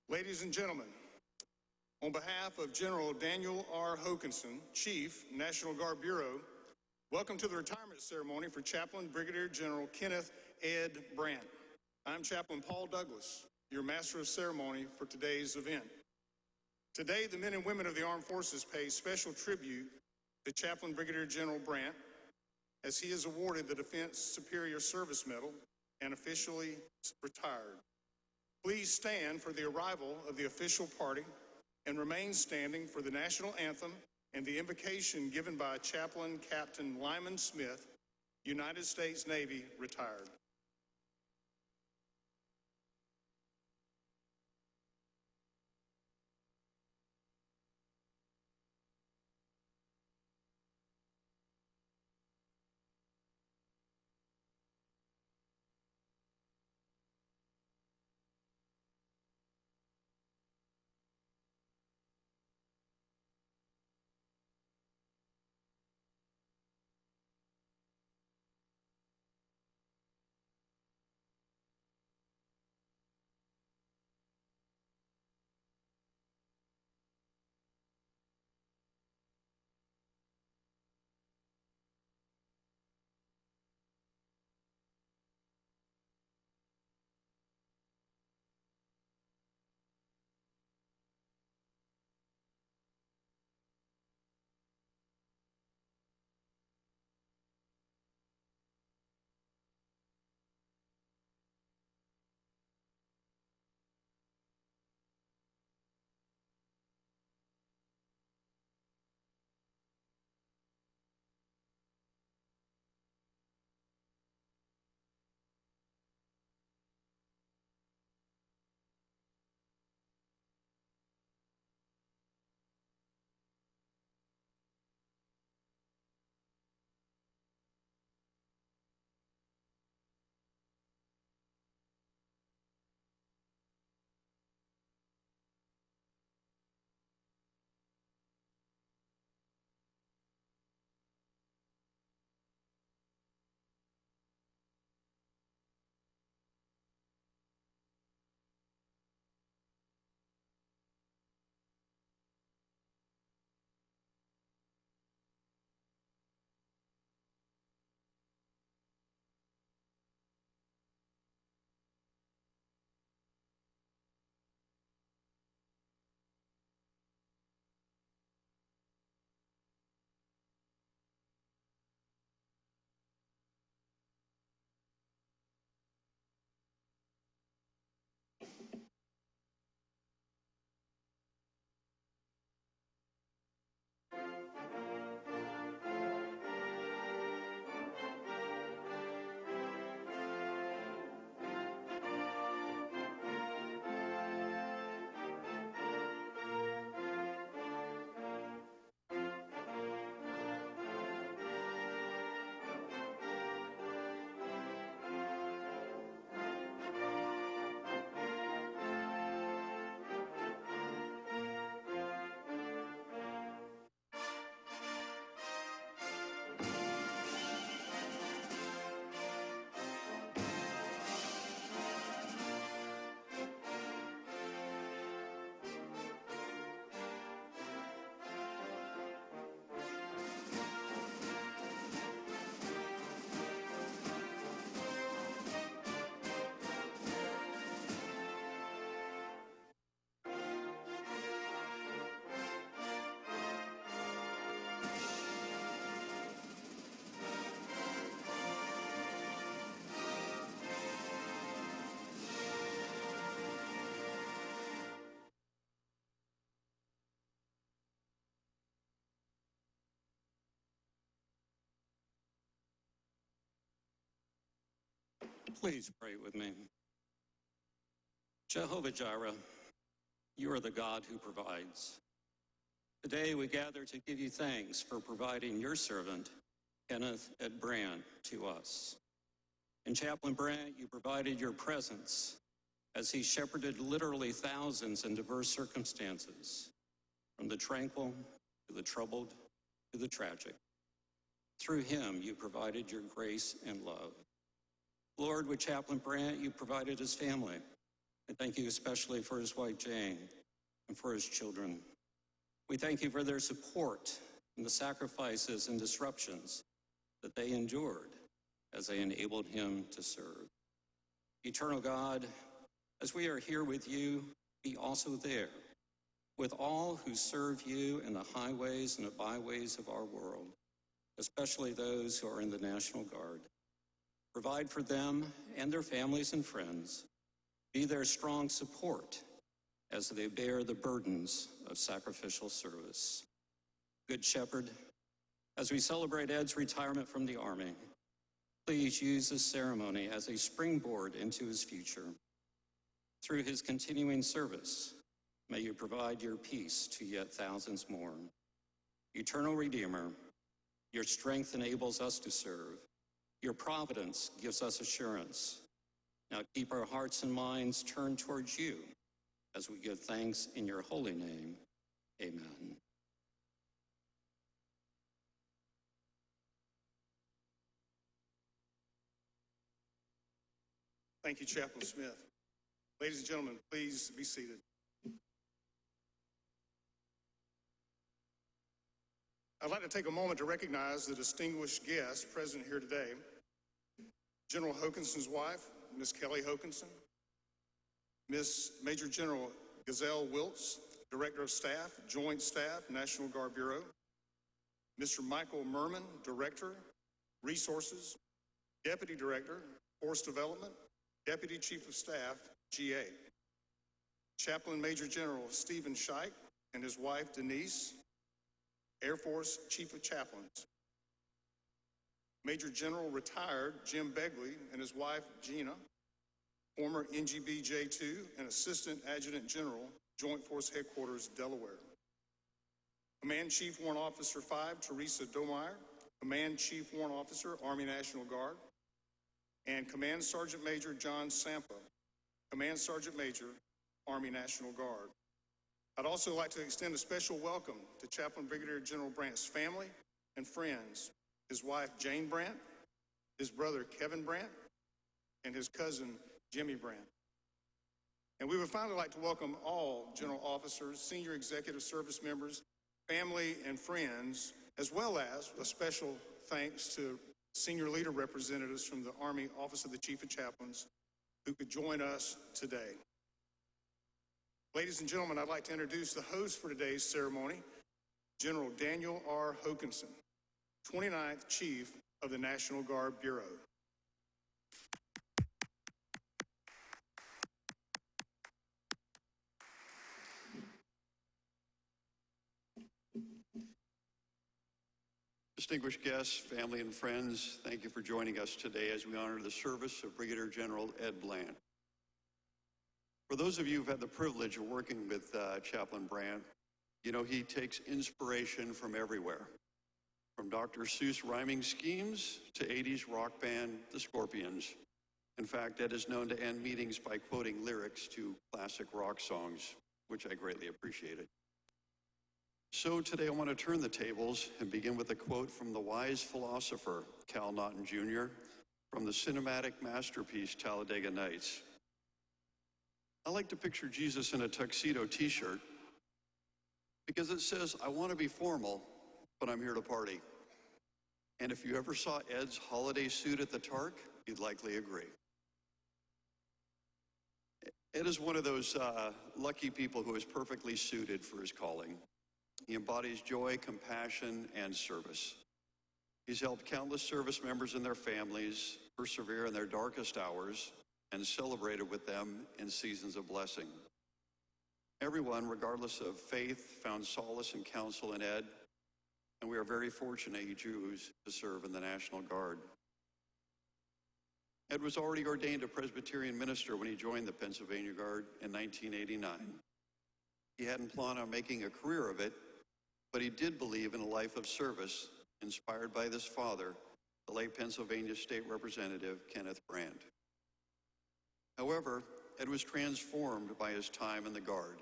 Ladies and gentlemen, on behalf of General Daniel R. Hokanson, Chief, National Guard Bureau, welcome to the retirement ceremony for Chaplain Brigadier General Kenneth Ed Brandt. I'm Chaplain Paul Douglas, your Master of Ceremony for today's event. Today, the men and women of the Armed Forces pay special tribute to Chaplain Brigadier General Brandt as he is awarded the Defense Superior Service Medal and officially retired. Please stand for the arrival of the official party and remain standing for the national anthem and the invocation given by Chaplain Captain Lyman Smith, United States Navy, retired. Please pray with me. Jehovah Jireh, you are the God who provides. Today we gather to give you thanks for providing your servant, Kenneth Ed Brandt, to us. In Chaplain Brandt, you provided your presence as he shepherded literally thousands in diverse circumstances, from the tranquil to the troubled to the tragic. Through him, you provided your grace and love. Lord, with Chaplain Brandt, you provided his family, And thank you especially for his wife, Jane, and for his children. We thank you for their support and the sacrifices and disruptions that they endured as they enabled him to serve. Eternal God, as we are here with you, be also there with all who serve you in the highways and the byways of our world, especially those who are in the National Guard. Provide for them and their families and friends. Be their strong support as they bear the burdens of sacrificial service. Good Shepherd, as we celebrate Ed's retirement from the Army, please use this ceremony as a springboard into his future. Through his continuing service, may you provide your peace to yet thousands more. Eternal Redeemer, your strength enables us to serve. Your providence gives us assurance. Now keep our hearts and minds turned towards you as we give thanks in your holy name. Amen. Thank you, Chaplain Smith. Ladies and gentlemen, please be seated. I'd like to take a moment to recognize the distinguished guests present here today. General Hokanson's wife, Miss Kelly Hokanson, Miss Major General Gazelle Wiltz, Director of Staff, Joint Staff, National Guard Bureau, Mr. Michael Merman, Director, Resources, Deputy Director, Force Development, Deputy Chief of Staff, GA, Chaplain Major General Stephen Scheich and his wife Denise, Air Force Chief of Chaplains, Major General Retired Jim Begley and his wife Gina, former NGB J2 and Assistant Adjutant General, Joint Force Headquarters, Delaware. Command Chief Warrant Officer 5, Teresa Domeyer, Command Chief Warrant Officer, Army National Guard, and Command Sergeant Major John Sampa, Command Sergeant Major, Army National Guard. I'd also like to extend a special welcome to Chaplain Brigadier General Brandt's family and friends, his wife Jane Brandt, his brother Kevin Brandt, and his cousin Jimmy Brandt. And we would finally like to welcome all general officers, senior executive service members, family and friends, as well as a special thanks to senior leader representatives from the Army Office of the Chief of Chaplains who could join us today. Ladies and gentlemen, I'd like to introduce the host for today's ceremony, General Daniel R. Hokanson, 29th Chief of the National Guard Bureau. Distinguished guests, family, and friends, thank you for joining us today as we honor the service of Brigadier General Ed Brandt. For those of you who've had the privilege of working with Chaplain Brandt, you know he takes inspiration from everywhere, from Dr. Seuss rhyming schemes to 80s rock band The Scorpions. In fact, Ed is known to end meetings by quoting lyrics to classic rock songs, which I greatly appreciated. So today I want to turn the tables and begin with a quote from the wise philosopher Cal Naughton Jr. from the cinematic masterpiece Talladega Nights. I like to picture Jesus in a tuxedo t-shirt because it says, I want to be formal, but I'm here to party. And if you ever saw Ed's holiday suit at the Tark, you'd likely agree. Ed is one of those lucky people who is perfectly suited for his calling. He embodies joy, compassion, and service. He's helped countless service members and their families persevere in their darkest hours and celebrated with them in seasons of blessing. Everyone, regardless of faith, found solace and counsel in Ed, and we are very fortunate he chose to serve in the National Guard. Ed was already ordained a Presbyterian minister when he joined the Pennsylvania Guard in 1989. He hadn't planned on making a career of it, but he did believe in a life of service inspired by this father, the late Pennsylvania State Representative Kenneth Brandt. However, Ed was transformed by his time in the Guard,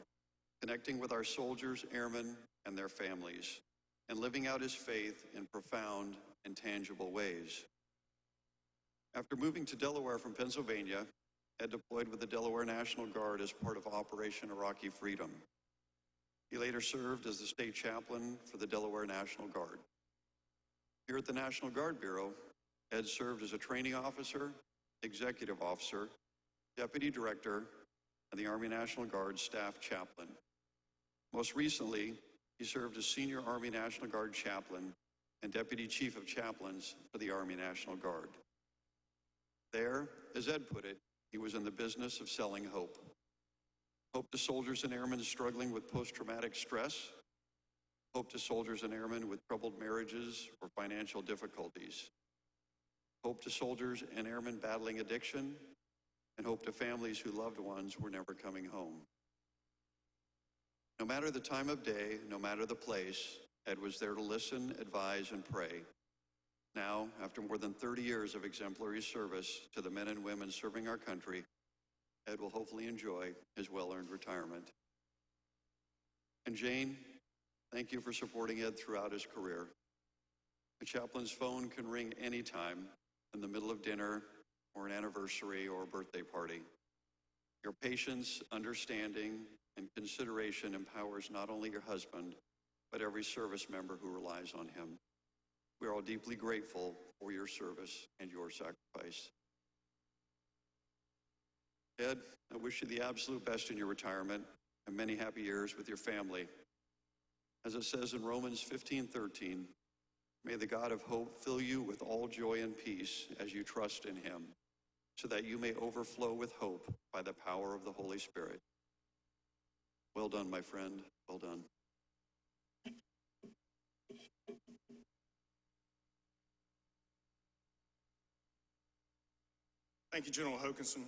connecting with our soldiers, airmen, and their families, and living out his faith in profound and tangible ways. After moving to Delaware from Pennsylvania, Ed deployed with the Delaware National Guard as part of Operation Iraqi Freedom. He later served as the state chaplain for the Delaware National Guard. Here at the National Guard Bureau, Ed served as a training officer, executive officer, deputy director, and the Army National Guard staff chaplain. Most recently, he served as senior Army National Guard chaplain and deputy chief of chaplains for the Army National Guard. There, as Ed put it, he was in the business of selling hope. Hope to soldiers and airmen struggling with post-traumatic stress, hope to soldiers and airmen with troubled marriages or financial difficulties, hope to soldiers and airmen battling addiction, and hope to families whose loved ones were never coming home. No matter the time of day, no matter the place, Ed was there to listen, advise, and pray. Now, after more than 30 years of exemplary service to the men and women serving our country, Ed will hopefully enjoy his well-earned retirement. And Jane, thank you for supporting Ed throughout his career. The chaplain's phone can ring anytime in the middle of dinner or an anniversary or a birthday party. Your patience, understanding, and consideration empowers not only your husband, but every service member who relies on him. We are all deeply grateful for your service and your sacrifice. Ed, I wish you the absolute best in your retirement and many happy years with your family. As it says in Romans 15:13, may the God of hope fill you with all joy and peace as you trust in him, so that you may overflow with hope by the power of the Holy Spirit. Well done, my friend. Well done. Thank you, General Hokanson.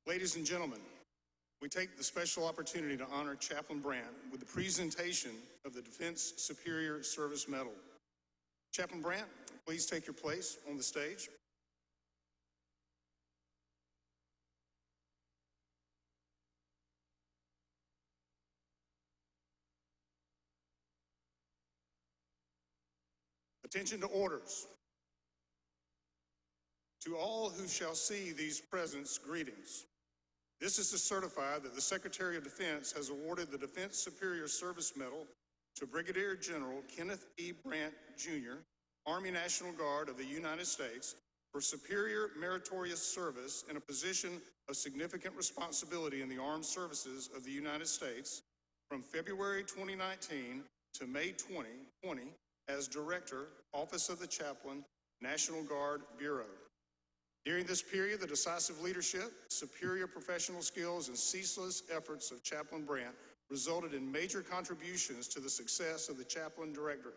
Ladies and gentlemen, we take the special opportunity to honor Chaplain Brandt with the presentation of the Defense Superior Service Medal. Chaplain Brandt, please take your place on the stage. Attention to orders. To all who shall see these presents, greetings. This is to certify that the Secretary of Defense has awarded the Defense Superior Service Medal to Brigadier General Kenneth E. Brandt, Jr., Army National Guard of the United States, for superior meritorious service in a position of significant responsibility in the armed services of the United States from February 2019 to May 2020 as Director, Office of the Chaplain, National Guard Bureau. During this period, the decisive leadership, superior professional skills, and ceaseless efforts of Chaplain Brandt resulted in major contributions to the success of the Chaplain Directorate.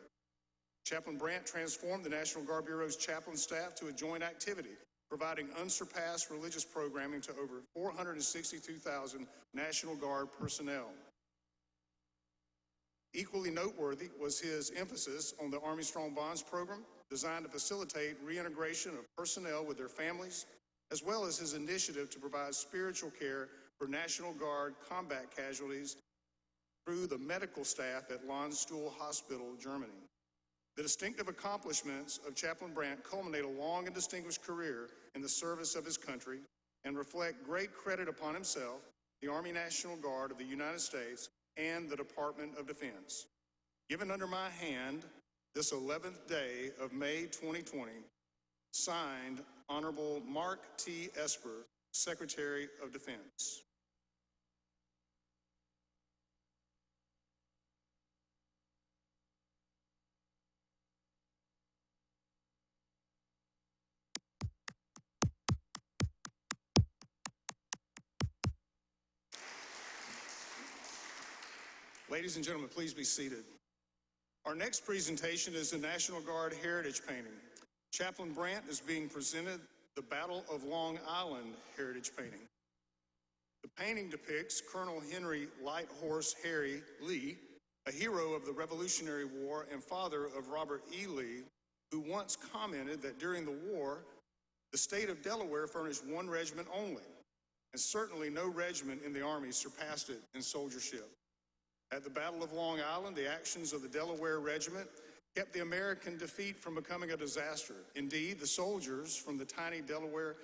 Chaplain Brandt transformed the National Guard Bureau's chaplain staff to a joint activity, providing unsurpassed religious programming to over 462,000 National Guard personnel. Equally noteworthy was his emphasis on the Army Strong Bonds program, designed to facilitate reintegration of personnel with their families, as well as his initiative to provide spiritual care for National Guard combat casualties through the medical staff at Landstuhl Hospital, Germany. The distinctive accomplishments of Chaplain Brandt culminate a long and distinguished career in the service of his country and reflect great credit upon himself, the Army National Guard of the United States, and the Department of Defense. Given under my hand this 11th day of May 2020, signed Honorable Mark T. Esper, Secretary of Defense. Ladies and gentlemen, please be seated. Our next presentation is the National Guard Heritage Painting. Chaplain Brandt is being presented the Battle of Long Island Heritage Painting. The painting depicts Colonel Henry Light Horse Harry Lee, a hero of the Revolutionary War and father of Robert E. Lee, who once commented that during the war, the state of Delaware furnished one regiment only, and certainly no regiment in the Army surpassed it in soldiership. At the Battle of Long Island, the actions of the Delaware Regiment kept the American defeat from becoming a disaster. Indeed, the soldiers from the tiny Delaware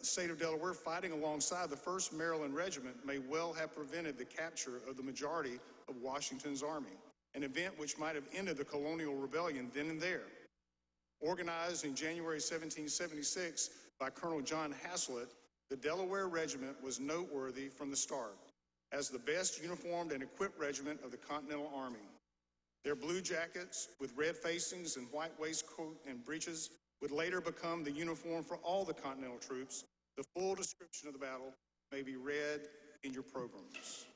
state of Delaware, fighting alongside the 1st Maryland Regiment, may well have prevented the capture of the majority of Washington's army, an event which might have ended the colonial rebellion then and there. Organized in January 1776 by Colonel John Haslett, the Delaware Regiment was noteworthy from the start as the best uniformed and equipped regiment of the Continental Army. Their blue jackets with red facings and white waistcoat and breeches would later become the uniform for all the Continental troops. The full description of the battle may be read in your programs.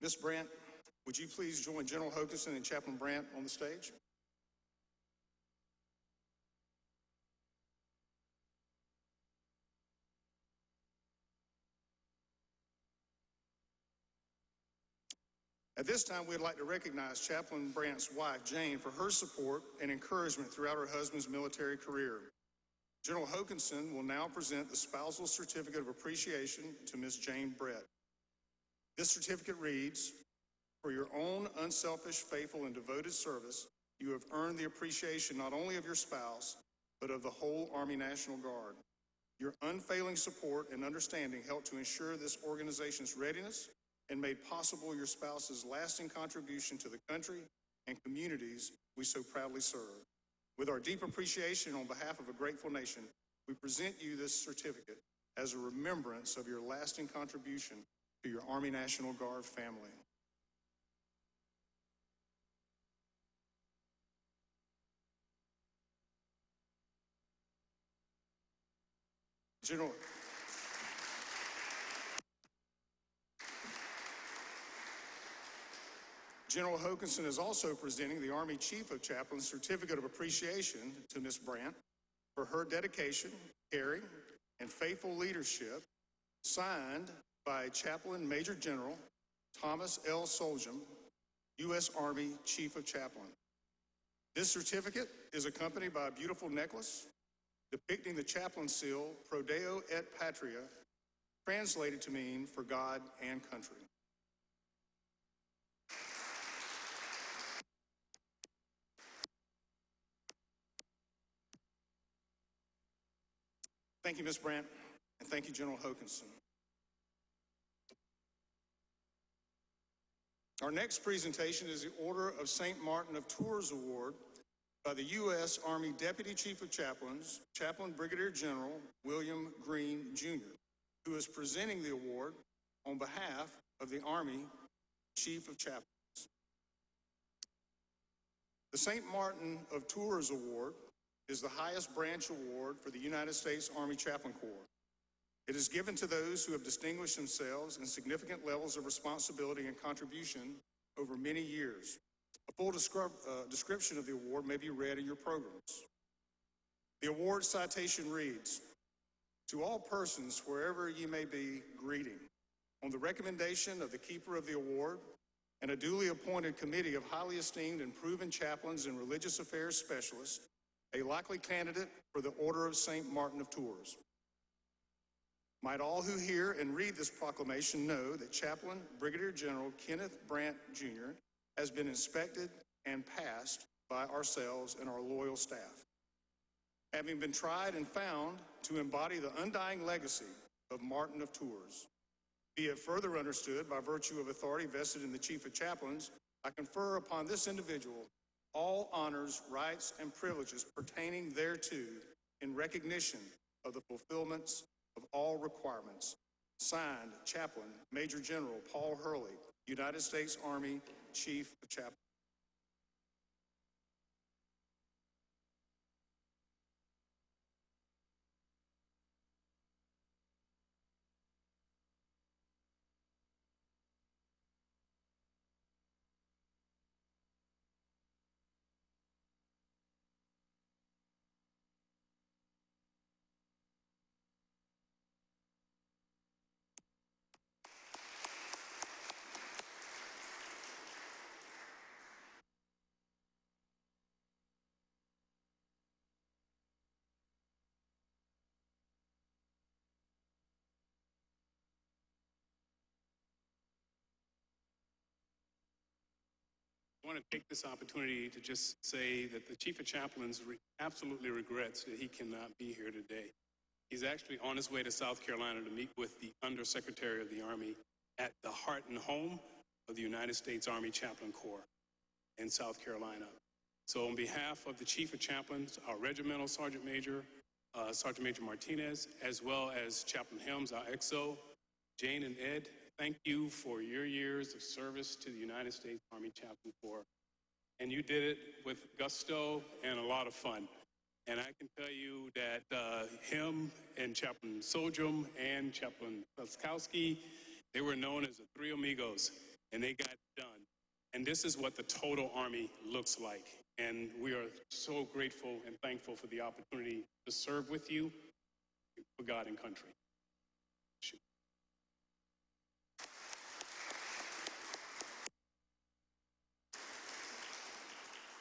Ms. Brandt, would you please join General Hokanson and Chaplain Brandt on the stage? At this time, we'd like to recognize Chaplain Brandt's wife, Jane, for her support and encouragement throughout her husband's military career. General Hokanson will now present the Spousal Certificate of Appreciation to Ms. Jane Brett. This certificate reads, "For your own unselfish, faithful, and devoted service, you have earned the appreciation not only of your spouse, but of the whole Army National Guard. Your unfailing support and understanding helped to ensure this organization's readiness and made possible your spouse's lasting contribution to the country and communities we so proudly serve. With our deep appreciation on behalf of a grateful nation, we present you this certificate as a remembrance of your lasting contribution to your Army National Guard family." General Hokanson is also presenting the Army Chief of Chaplains Certificate of Appreciation to Ms. Brandt for her dedication, caring, and faithful leadership, signed by Chaplain Major General Thomas L. Soljam, U.S. Army Chief of Chaplains. This certificate is accompanied by a beautiful necklace depicting the chaplain seal, Pro Deo et Patria, translated to mean for God and country. Thank you, Ms. Brandt, and thank you, General Hokanson. Our next presentation is the Order of St. Martin of Tours Award by the U.S. Army Deputy Chief of Chaplains, Chaplain Brigadier General William Green, Jr., who is presenting the award on behalf of the Army Chief of Chaplains. The St. Martin of Tours Award is the highest branch award for the United States Army Chaplain Corps. It is given to those who have distinguished themselves in significant levels of responsibility and contribution over many years. A full description of the award may be read in your programs. The award citation reads, "To all persons, wherever ye may be, greeting. On the recommendation of the keeper of the award and a duly appointed committee of highly esteemed and proven chaplains and religious affairs specialists, a likely candidate for the Order of St. Martin of Tours. Might all who hear and read this proclamation know that Chaplain Brigadier General Kenneth Brandt, Jr. has been inspected and passed by ourselves and our loyal staff, having been tried and found to embody the undying legacy of Martin of Tours. Be it further understood, by virtue of authority vested in the Chief of Chaplains, I confer upon this individual all honors, rights, and privileges pertaining thereto in recognition of the fulfillments of all requirements. Signed, Chaplain Major General Paul Hurley, United States Army Chief of Chaplains." want to take this opportunity to just say that the Chief of Chaplains absolutely regrets that he cannot be here today. He's actually on his way to South Carolina to meet with the Undersecretary of the Army at the heart and home of the United States Army Chaplain Corps in South Carolina. So on behalf of the Chief of Chaplains, our Regimental Sergeant Major, Sergeant Major Martinez, as well as Chaplain Helms, our XO, Jane and Ed, thank you for your years of service to the United States Army Chaplain Corps. And you did it with gusto and a lot of fun. And I can tell you that him and Chaplain Soljum and Chaplain Laskowski, they were known as the Three Amigos, and they got it done. And this is what the total Army looks like. And we are so grateful and thankful for the opportunity to serve with you for God and country.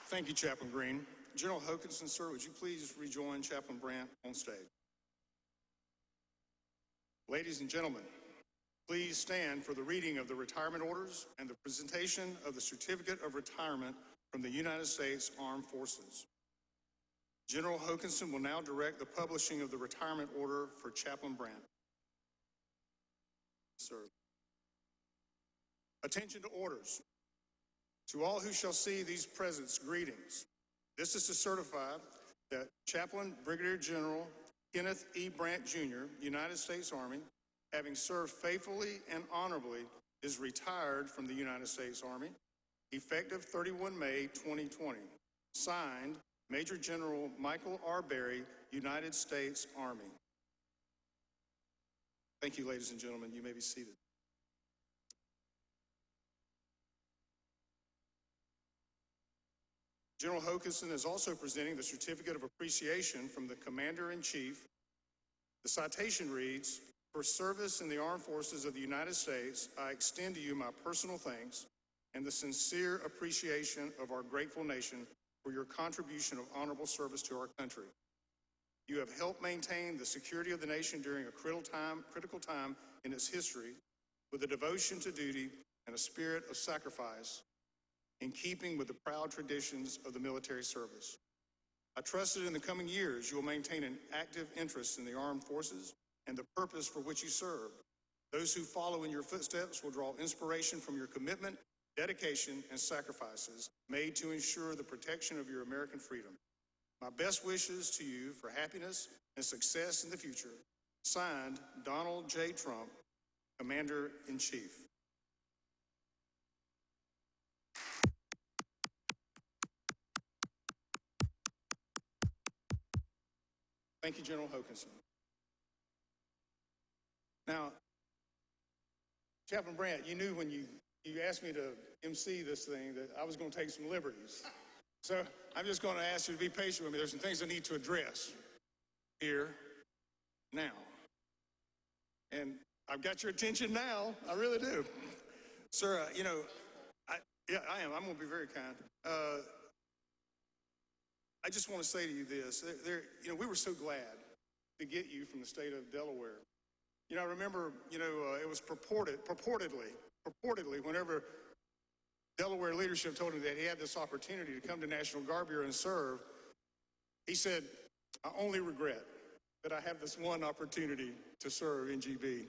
Thank you, Chaplain Green. General Hokanson, sir, would you please rejoin Chaplain Brandt on stage? Ladies and gentlemen, please stand for the reading of the retirement orders and the presentation of the certificate of retirement from the United States Armed Forces. General Hokanson will now direct the publishing of the retirement order for Chaplain Brandt. Sir. Attention to orders. To all who shall see these presents, greetings. This is to certify that Chaplain Brigadier General Kenneth E. Brandt, Jr., United States Army, having served faithfully and honorably, is retired from the United States Army, effective 31 May 2020. Signed, Major General Michael R. Berry, United States Army. Thank you, ladies and gentlemen. You may be seated. General Hokanson is also presenting the Certificate of Appreciation from the Commander-in-Chief. The citation reads, "For service in the Armed Forces of the United States, I extend to you my personal thanks and the sincere appreciation of our grateful nation for your contribution of honorable service to our country. You have helped maintain the security of the nation during a critical time in its history with a devotion to duty and a spirit of sacrifice in keeping with the proud traditions of the military service. I trust that in the coming years you will maintain an active interest in the armed forces and the purpose for which you serve. Those who follow in your footsteps will draw inspiration from your commitment, dedication, and sacrifices made to ensure the protection of your American freedom. My best wishes to you for happiness and success in the future. Signed, Donald J. Trump, Commander-in-Chief." Thank you, General Hokanson. Now, Chaplain Brandt, you knew when you asked me to MC this thing that I was going to take some liberties. So I'm just going to ask you to be patient with me. There's some things I need to address here, now. And I've got your attention now. I really do. Sir, I am. I'm going to be very kind. I just want to say to you this. We were so glad to get you from the state of Delaware. I remember, it was purportedly, whenever Delaware leadership told him that he had this opportunity to come to National Guard Bureau and serve, he said, "I only regret that I have this one opportunity to serve NGB."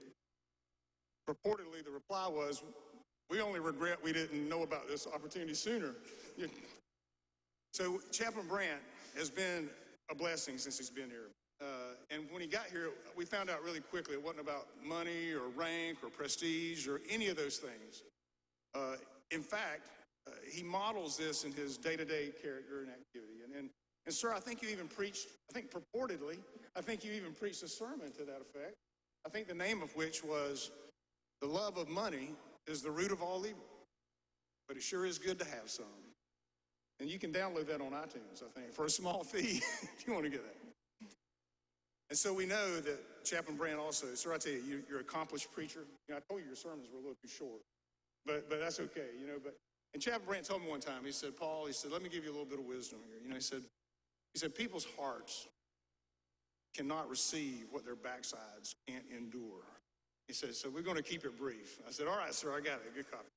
Purportedly, the reply was, "We only regret we didn't know about this opportunity sooner." So Chaplain Brandt has been a blessing since he's been here. And when he got here, we found out really quickly it wasn't about money or rank or prestige or any of those things. In fact, he models this in his day-to-day character and activity. And sir, I think you even preached, purportedly, you even preached a sermon to that effect. I think the name of which was, "The love of money is the root of all evil, but it sure is good to have some." And you can download that on iTunes, for a small fee, if you want to get that. And so we know that Chaplain Brandt also, sir, I tell you, you're an accomplished preacher. I told you your sermons were a little too short, but that's okay, And Chaplain Brandt told me one time, he said, "Paul," he said, "let me give you a little bit of wisdom here." He said, "People's hearts cannot receive what their backsides can't endure." He said, "So we're going to keep it brief." I said, "All right, sir, I got it. Good copy."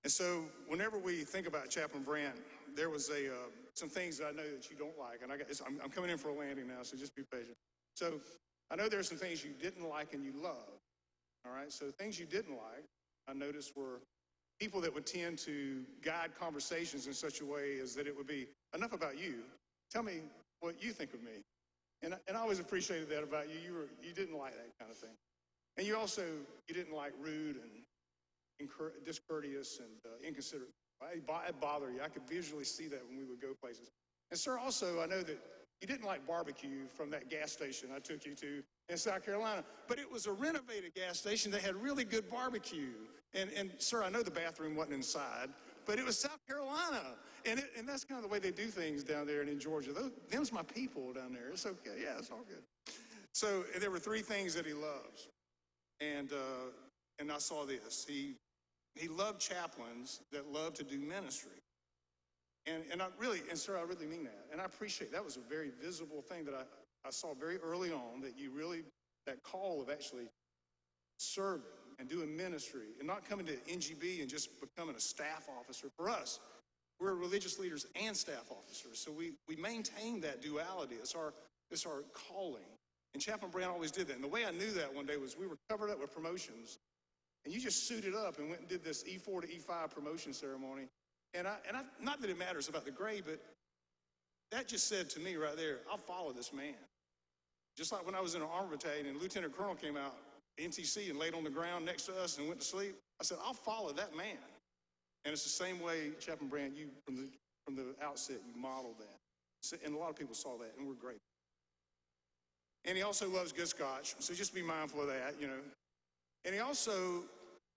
And so whenever we think about Chaplain Brandt, there was some things that I know that you don't like. And I'm coming in for a landing now, so just be patient. So I know there are some things you didn't like and you love. All right, so things you didn't like, I noticed were people that would tend to guide conversations in such a way as that it would be enough about you. Tell me what you think of me. And I always appreciated that about you. You didn't like that kind of thing. And you didn't like rude and discourteous and inconsiderate. It bothered you. I could visually see that when we would go places. And sir, also, I know that you didn't like barbecue from that gas station I took you to in South Carolina, but it was a renovated gas station that had really good barbecue. And sir, I know the bathroom wasn't inside, but it was South Carolina. And that's kind of the way they do things down there and in Georgia. Them's my people down there. It's okay. Yeah, it's all good. So there were three things that he loves. And I saw this. He loved chaplains that loved to do ministry. And sir, I really mean that. And I appreciate that was a very visible thing that I saw very early on, that call of actually serving and doing ministry and not coming to NGB and just becoming a staff officer. For us, we're religious leaders and staff officers. So we maintain that duality. It's our calling. And Chaplain Brandt always did that. And the way I knew that one day was we were covered up with promotions. And you just suited up and went and did this E4 to E5 promotion ceremony. And I not that it matters about the grade, but that just said to me right there, I'll follow this man. Just like when I was in an armor battalion and Lieutenant Colonel came out, NTC, and laid on the ground next to us and went to sleep, I said, I'll follow that man. And it's the same way, Chaplain Brandt, you from the outset, you modeled that. So, and a lot of people saw that, and we're grateful. And he also loves good scotch, so just be mindful of that, you know. And he also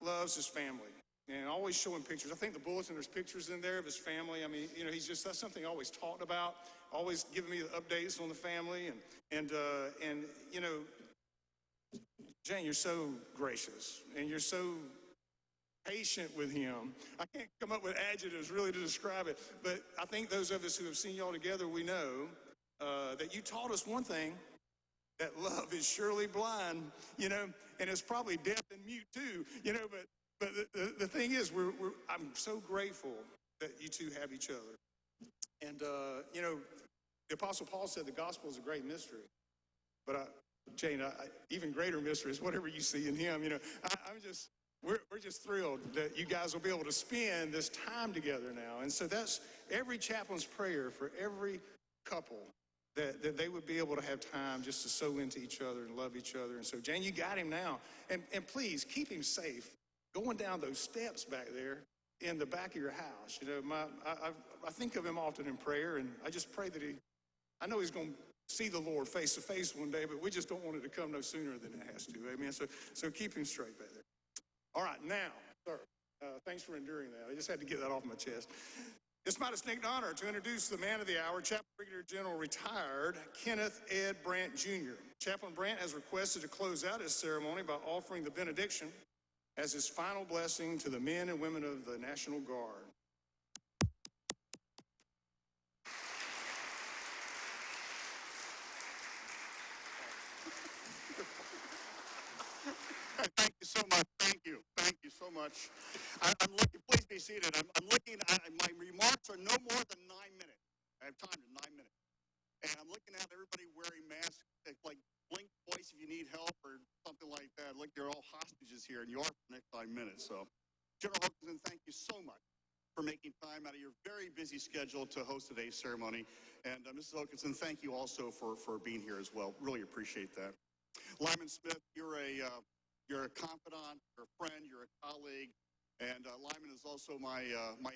loves his family and always showing pictures. I think the bulletin, there's pictures in there of his family. I mean, you know, that's something I always talked about, always giving me the updates on the family. And you know, Jane, you're so gracious and you're so patient with him. I can't come up with adjectives really to describe it, but I think those of us who have seen y'all together, we know that you taught us one thing, that love is surely blind, you know, and it's probably deaf and mute too, you know, but the thing is, I'm so grateful that you two have each other. And, you know, the Apostle Paul said the gospel is a great mystery, but Jane, even greater mystery is whatever you see in him, you know. We're just thrilled that you guys will be able to spend this time together now. And so that's every chaplain's prayer for every couple, that they would be able to have time just to sow into each other and love each other. And so, Jane, you got him now. And please keep him safe going down those steps back there in the back of your house. You know, I think of him often in prayer, and I just pray that I know he's going to see the Lord face to face one day, but we just don't want it to come no sooner than it has to. Amen. So keep him straight back there. All right, now, sir, thanks for enduring that. I just had to get that off my chest. It's my distinct honor to introduce the man of the hour, Chaplain Brigadier General retired Kenneth Ed Brandt, Jr. Chaplain Brandt has requested to close out his ceremony by offering the benediction as his final blessing to the men and women of the National Guard. Thank you so much. Thank you so much. I'm looking, please be seated. I'm looking, my remarks are no more than 9 minutes. I have time to 9 minutes. And I'm looking at everybody wearing masks, like blink twice if you need help or something like that. Look, you're all hostages here, and you are for the next 5 minutes. So, General Hokanson, thank you so much for making time out of your very busy schedule to host today's ceremony. And Mrs. Hokanson, thank you also for being here as well. Really appreciate that. Lyman Smith, you're a confidant, you're a friend, you're a colleague, and Lyman is also my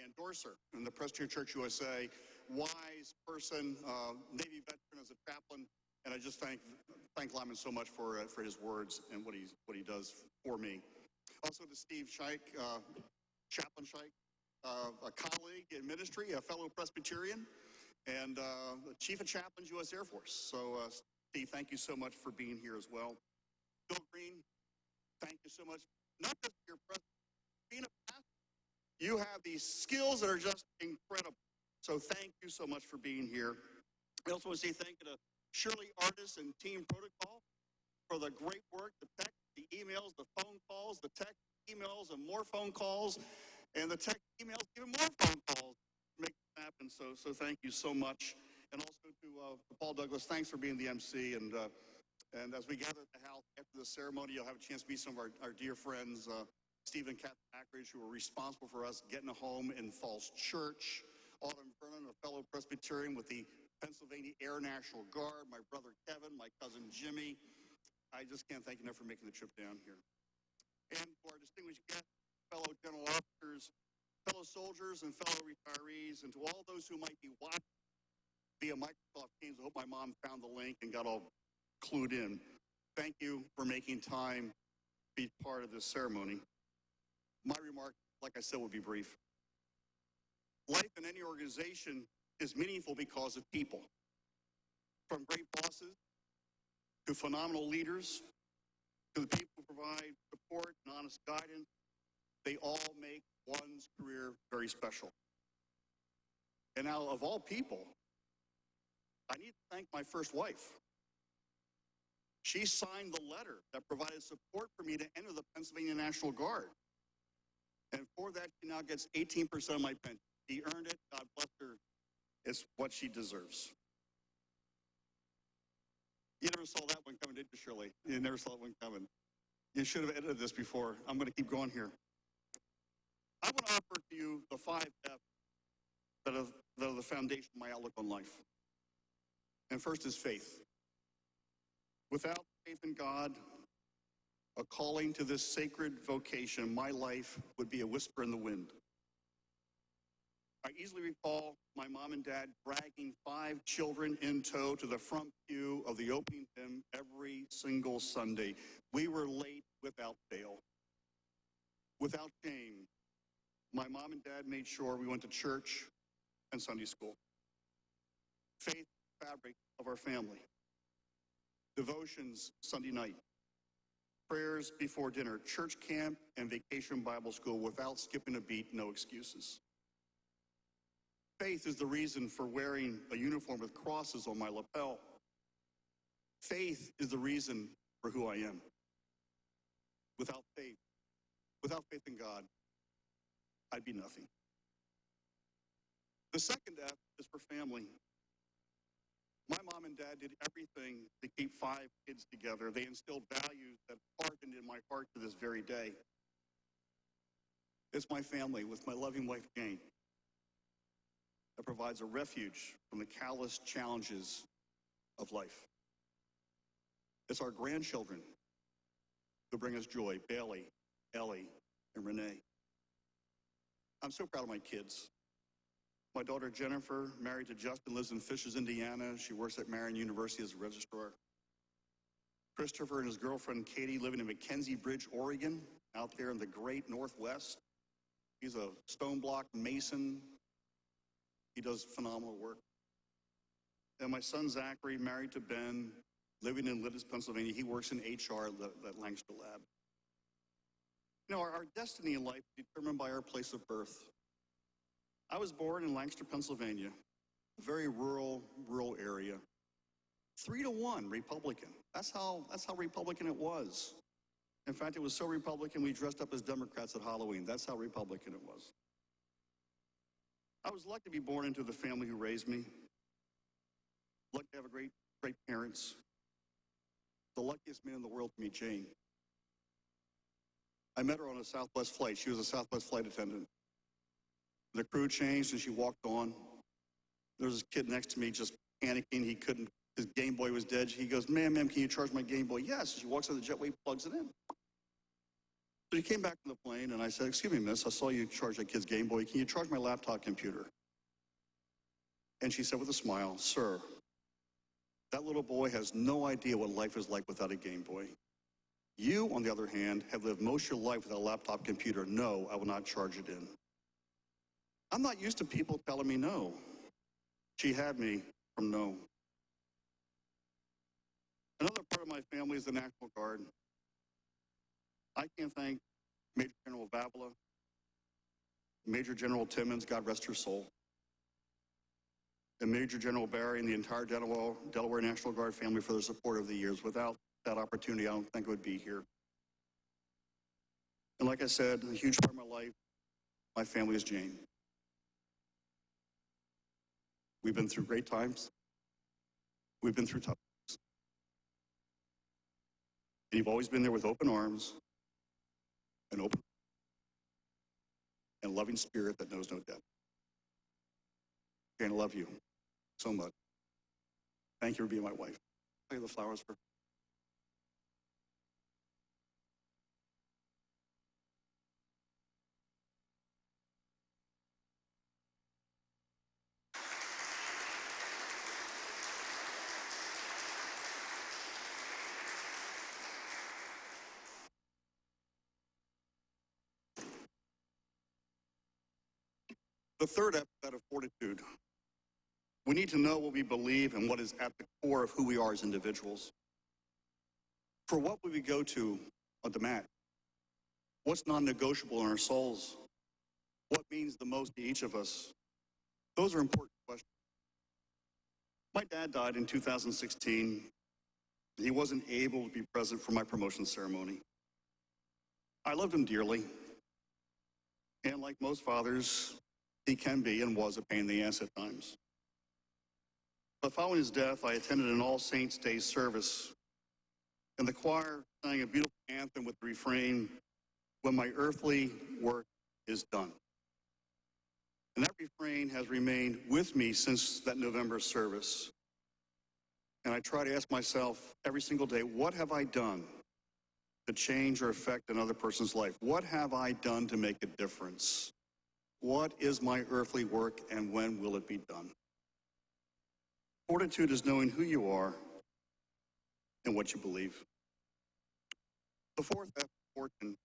endorser in the Presbyterian Church USA. Wise person, Navy veteran as a chaplain, and I just thank Lyman so much for his words and what he does for me. Also to Steve Scheich, Chaplain Scheich, a colleague in ministry, a fellow Presbyterian, and the Chief of Chaplains, U.S. Air Force. So, Steve, thank you so much for being here as well. Bill Green, thank you so much. Not just for your presence, being a pastor. You have these skills that are just incredible. So thank you so much for being here. I also want to say thank you to Shirley Artis and Team Protocol for the great work, the text, the emails, the phone calls, the text, emails, and more phone calls. And the text emails, even more phone calls to make it happen. So thank you so much. And also to Paul Douglas, thanks for being the MC. And as we gather at the house after the ceremony, you'll have a chance to meet some of our dear friends, Steve and Kathy Ackridge, who were responsible for us getting a home in Falls Church. Autumn Vernon, a fellow Presbyterian with the Pennsylvania Air National Guard. My brother Kevin, my cousin Jimmy. I just can't thank you enough for making the trip down here. And to our distinguished guests, fellow general officers, fellow soldiers, and fellow retirees, and to all those who might be watching via Microsoft Teams. I hope my mom found the link and got all clued in. Thank you for making time to be part of this ceremony. My remark, like I said, will be brief. Life in any organization is meaningful because of people. From great bosses to phenomenal leaders to the people who provide support and honest guidance, they all make one's career very special. And now, of all people, I need to thank my first wife. She signed the letter that provided support for me to enter the Pennsylvania National Guard. And for that, she now gets 18% of my pension. She earned it. God bless her. It's what she deserves. You never saw that one coming, did you, Shirley? You never saw that one coming. You should have edited this before. I'm going to keep going here. I want to offer to you the 5 F's that are the foundation of my outlook on life. And first is faith. Without faith in God, a calling to this sacred vocation, my life would be a whisper in the wind. I easily recall my mom and dad dragging 5 children in tow to the front pew of the opening hymn every single Sunday. We were late without fail. Without shame, my mom and dad made sure we went to church and Sunday school. Faith, fabric of our family. Devotions Sunday night. Prayers before dinner. Church camp and vacation Bible school without skipping a beat, no excuses. Faith is the reason for wearing a uniform with crosses on my lapel. Faith is the reason for who I am. Without faith in God, I'd be nothing. The second F is for family. My mom and dad did everything to keep 5 kids together. They instilled values that hardened in my heart to this very day. It's my family with my loving wife, Jane, that provides a refuge from the callous challenges of life. It's our grandchildren who bring us joy, Bailey, Ellie, and Renee. I'm so proud of my kids. My daughter Jennifer, married to Justin, lives in Fishers, Indiana. She works at Marion University as a registrar. Christopher and his girlfriend Katie living in Mackenzie Bridge, Oregon, out there in the great Northwest. He's a stone block mason. He does phenomenal work. And my son Zachary, married to Ben, living in Lidditz, Pennsylvania. He works in HR at Lancaster Lab. You know, our destiny in life is determined by our place of birth. I was born in Lancaster, Pennsylvania, a very rural area. 3-1 Republican. That's how Republican it was. In fact, it was so Republican we dressed up as Democrats at Halloween. That's how Republican it was. I was lucky to be born into the family who raised me. Lucky to have great parents. The luckiest man in the world to meet Jane. I met her on a Southwest flight. She was a Southwest flight attendant. The crew changed and she walked on. There was this kid next to me just panicking. He couldn't, his Game Boy was dead. He goes, ma'am, can you charge my Game Boy? Yes. She walks out of the jetway, plugs it in. So he came back from the plane and I said, excuse me, miss, I saw you charge that kid's Game Boy. Can you charge my laptop computer? And she said with a smile, sir, that little boy has no idea what life is like without a Game Boy. You, on the other hand, have lived most of your life without a laptop computer. No, I will not charge it in. I'm not used to people telling me no. She had me from no. Another part of my family is the National Guard. I can't thank Major General Vavla, Major General Timmons, God rest her soul, and Major General Barry and the entire Delaware National Guard family for their support over the years. Without that opportunity, I don't think I would be here. And like I said, a huge part of my life, My family is Jane. We've been through great times. We've been through tough times. And you've always been there with open arms and open and a loving spirit that knows no depth. Jane, I love you so much. Thank you for being my wife. I'll give the flowers for. The third epithet of fortitude. We need to know what we believe and what is at the core of who we are as individuals. For what would we go to on the mat? What's non-negotiable in our souls? What means the most to each of us? Those are important questions. My dad died in 2016. He wasn't able to be present for my promotion ceremony. I loved him dearly. And like most fathers, he can be and was a pain in the ass at times. But following his death, I attended an All Saints Day service, and the choir sang a beautiful anthem with the refrain, "When my earthly work is done." And that refrain has remained with me since that November service. And I try to ask myself every single day, what have I done to change or affect another person's life? What have I done to make a difference? What is my earthly work, and when will it be done? Fortitude is knowing who you are and what you believe. The fourth F, fortune.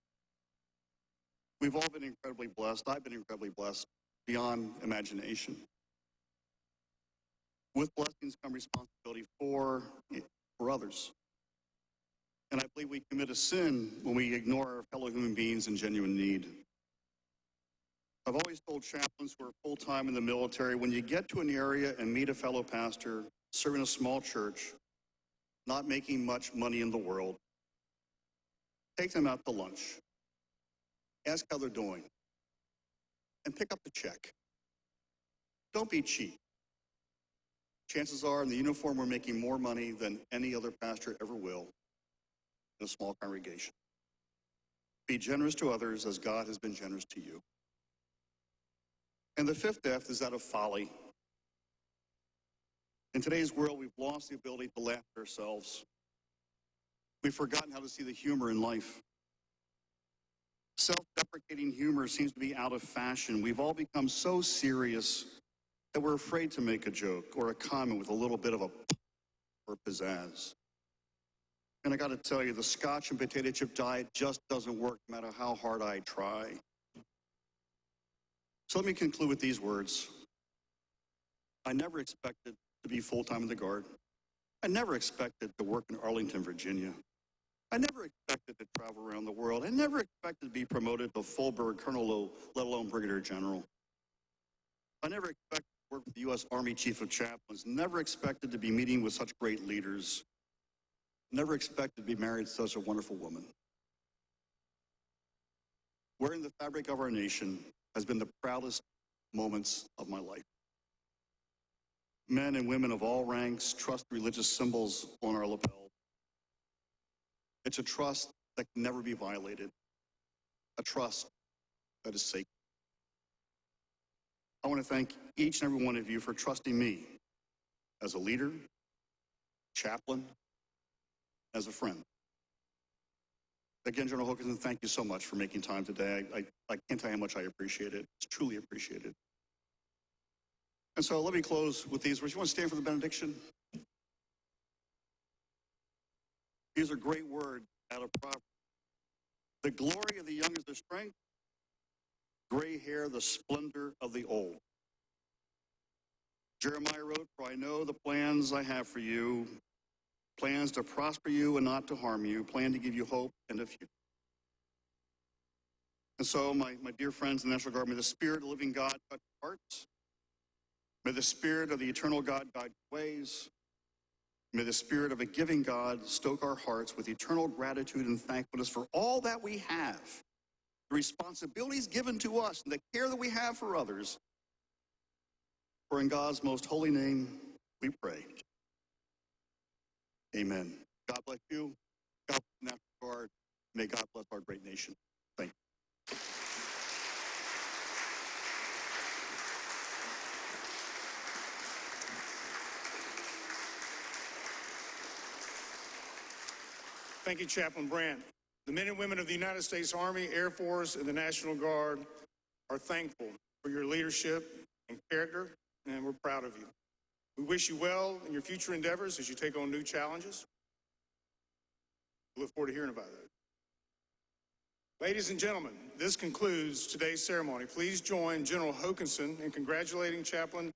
We've all been incredibly blessed. I've been incredibly blessed beyond imagination. With blessings come responsibility for others. And I believe we commit a sin when we ignore our fellow human beings in genuine need. I've always told chaplains who are full-time in the military, when you get to an area and meet a fellow pastor serving a small church, not making much money in the world, take them out to lunch. Ask how they're doing. And pick up the check. Don't be cheap. Chances are in the uniform we're making more money than any other pastor ever will in a small congregation. Be generous to others as God has been generous to you. And the fifth F is that of folly. In today's world, we've lost the ability to laugh at ourselves. We've forgotten how to see the humor in life. Self-deprecating humor seems to be out of fashion. We've all become so serious that we're afraid to make a joke or a comment with a little bit of a or pizzazz. And I got to tell you, the Scotch and potato chip diet just doesn't work no matter how hard I try. So let me conclude with these words. I never expected to be full-time in the Guard. I never expected to work in Arlington, Virginia. I never expected to travel around the world. I never expected to be promoted to full bird colonel, let alone brigadier general. I never expected to work with the U.S. Army Chief of Chaplains. Never expected to be meeting with such great leaders. Never expected to be married to such a wonderful woman. Wearing the fabric of our nation has been the proudest moments of my life. Men and women of all ranks trust religious symbols on our lapel. It's a trust that can never be violated, a trust that is sacred. I want to thank each and every one of you for trusting me as a leader, chaplain, as a friend. Again, General Hokanson, thank you so much for making time today. I can't tell you how much I appreciate it. It's truly appreciated. And so let me close with these words. You want to stand for the benediction? These are great words out of Proverbs. The glory of the young is their strength, gray hair, the splendor of the old. Jeremiah wrote, for I know the plans I have for you, plans to prosper you and not to harm you, plan to give you hope and a future. And so, my dear friends in the National Guard, may the Spirit of the living God touch your hearts. May the Spirit of the eternal God guide your ways. May the Spirit of a giving God stoke our hearts with eternal gratitude and thankfulness for all that we have the responsibilities given to us, and the care that we have for others. For in God's most holy name we pray. Amen. God bless you. God bless the National Guard. May God bless our great nation. Thank you. Thank you, Chaplain Brandt. The men and women of the United States Army, Air Force, and the National Guard are thankful for your leadership and character, and we're proud of you. We wish you well in your future endeavors as you take on new challenges. We look forward to hearing about that. Ladies and gentlemen, this concludes today's ceremony. Please join General Hokanson in congratulating Chaplain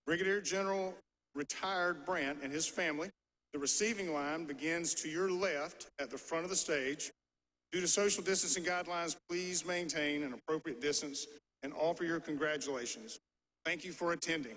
Brigadier General Retired Brandt and his family. The receiving line begins to your left at the front of the stage. Due to social distancing guidelines, please maintain an appropriate distance and offer your congratulations. Thank you for attending.